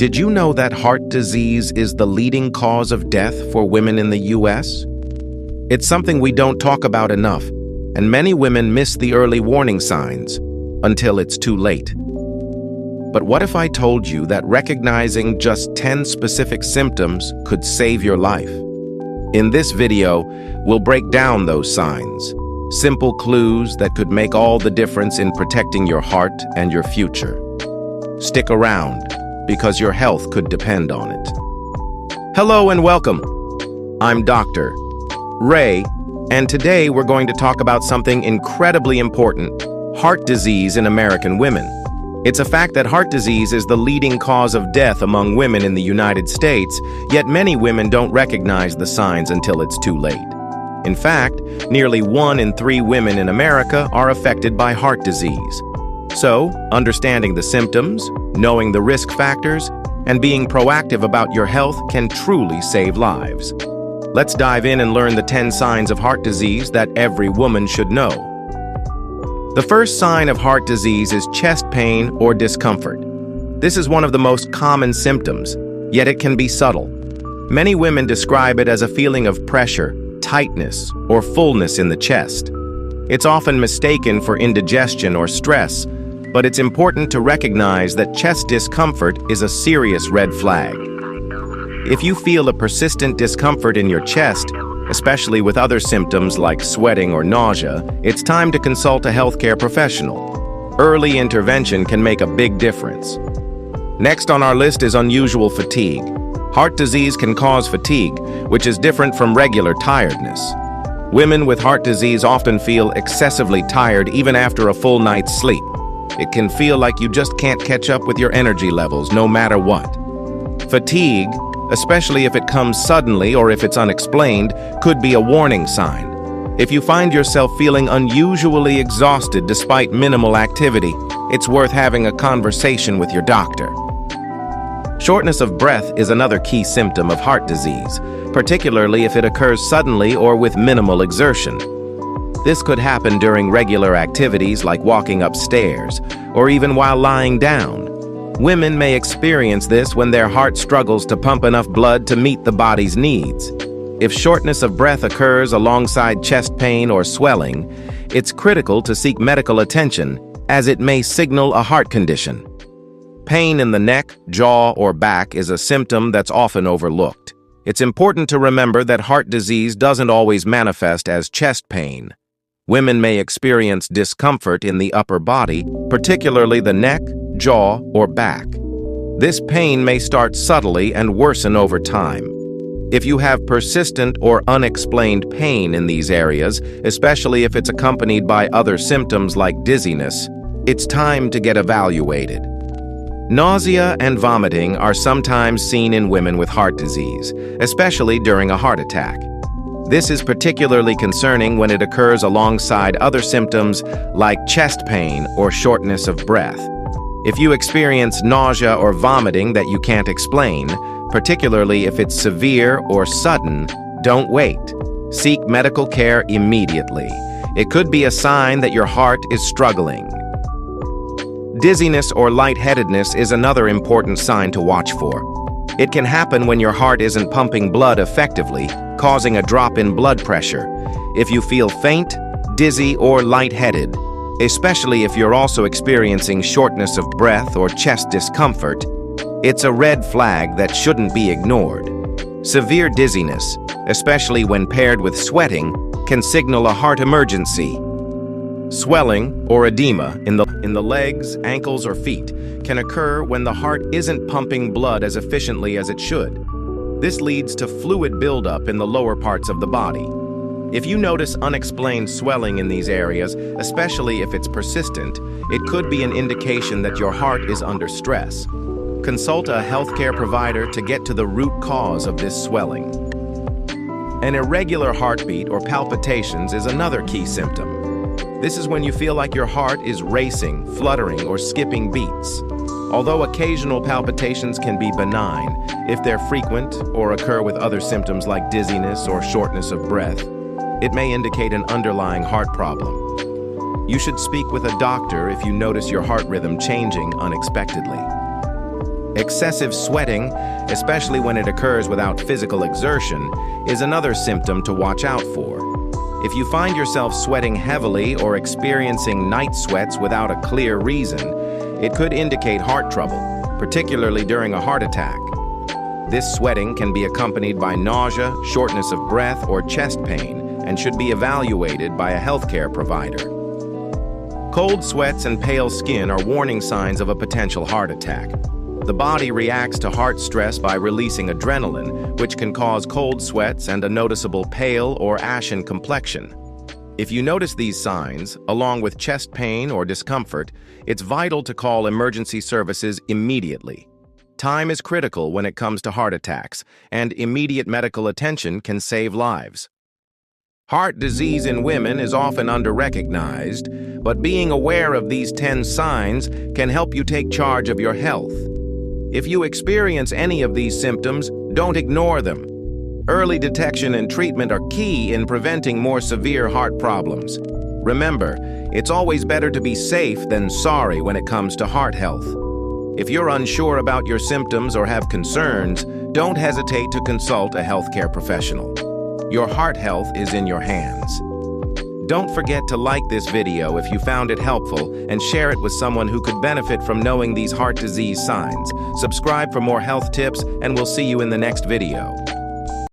Did you know that heart disease is the leading cause of death for women in the U.S.? It's something we don't talk about enough, and many women miss the early warning signs until it's too late. But what if I told you that recognizing just 10 specific symptoms could save your life? In this video, we'll break down those signs, simple clues that could make all the difference in protecting your heart and your future. Stick around, because your health could depend on it. Hello and welcome. I'm Dr. Ray, and today we're going to talk about something incredibly important: heart disease in American women. It's a fact that heart disease is the leading cause of death among women in the United States, yet many women don't recognize the signs until it's too late. In fact, nearly 1 in 3 women in America are affected by heart disease. So, understanding the symptoms, knowing the risk factors, and being proactive about your health can truly save lives. Let's dive in and learn the 10 signs of heart disease that every woman should know. The first sign of heart disease is chest pain or discomfort. This is one of the most common symptoms, yet it can be subtle. Many women describe it as a feeling of pressure, tightness, or fullness in the chest. It's often mistaken for indigestion or stress, but it's important to recognize that chest discomfort is a serious red flag. If you feel a persistent discomfort in your chest, especially with other symptoms like sweating or nausea, it's time to consult a healthcare professional. Early intervention can make a big difference. Next on our list is unusual fatigue. Heart disease can cause fatigue, which is different from regular tiredness. Women with heart disease often feel excessively tired even after a full night's sleep. It can feel like you just can't catch up with your energy levels no matter what. Fatigue, especially if it comes suddenly or if it's unexplained, could be a warning sign. If you find yourself feeling unusually exhausted despite minimal activity, it's worth having a conversation with your doctor. Shortness of breath is another key symptom of heart disease, particularly if it occurs suddenly or with minimal exertion. This could happen during regular activities like walking upstairs, or even while lying down. Women may experience this when their heart struggles to pump enough blood to meet the body's needs. If shortness of breath occurs alongside chest pain or swelling, it's critical to seek medical attention, as it may signal a heart condition. Pain in the neck, jaw, or back is a symptom that's often overlooked. It's important to remember that heart disease doesn't always manifest as chest pain. Women may experience discomfort in the upper body, particularly the neck, jaw, or back. This pain may start subtly and worsen over time. If you have persistent or unexplained pain in these areas, especially if it's accompanied by other symptoms like dizziness, it's time to get evaluated. Nausea and vomiting are sometimes seen in women with heart disease, especially during a heart attack. This is particularly concerning when it occurs alongside other symptoms like chest pain or shortness of breath. If you experience nausea or vomiting that you can't explain, particularly if it's severe or sudden, don't wait. Seek medical care immediately. It could be a sign that your heart is struggling. Dizziness or lightheadedness is another important sign to watch for. It can happen when your heart isn't pumping blood effectively, causing a drop in blood pressure. If you feel faint, dizzy, or lightheaded, especially if you're also experiencing shortness of breath or chest discomfort, it's a red flag that shouldn't be ignored. Severe dizziness, especially when paired with sweating, can signal a heart emergency. Swelling or edema in the legs, ankles, or feet can occur when the heart isn't pumping blood as efficiently as it should. This leads to fluid buildup in the lower parts of the body. If you notice unexplained swelling in these areas, especially if it's persistent, it could be an indication that your heart is under stress. Consult a healthcare provider to get to the root cause of this swelling. An irregular heartbeat or palpitations is another key symptom. This is when you feel like your heart is racing, fluttering, or skipping beats. Although occasional palpitations can be benign, if they're frequent or occur with other symptoms like dizziness or shortness of breath, it may indicate an underlying heart problem. You should speak with a doctor if you notice your heart rhythm changing unexpectedly. Excessive sweating, especially when it occurs without physical exertion, is another symptom to watch out for. If you find yourself sweating heavily or experiencing night sweats without a clear reason, it could indicate heart trouble, particularly during a heart attack. This sweating can be accompanied by nausea, shortness of breath, or chest pain, and should be evaluated by a healthcare provider. Cold sweats and pale skin are warning signs of a potential heart attack. The body reacts to heart stress by releasing adrenaline, which can cause cold sweats and a noticeable pale or ashen complexion. If you notice these signs, along with chest pain or discomfort, it's vital to call emergency services immediately. Time is critical when it comes to heart attacks, and immediate medical attention can save lives. Heart disease in women is often under-recognized, but being aware of these 10 signs can help you take charge of your health. If you experience any of these symptoms, don't ignore them. Early detection and treatment are key in preventing more severe heart problems. Remember, it's always better to be safe than sorry when it comes to heart health. If you're unsure about your symptoms or have concerns, don't hesitate to consult a healthcare professional. Your heart health is in your hands. Don't forget to like this video if you found it helpful and share it with someone who could benefit from knowing these heart disease signs. Subscribe for more health tips, and we'll see you in the next video.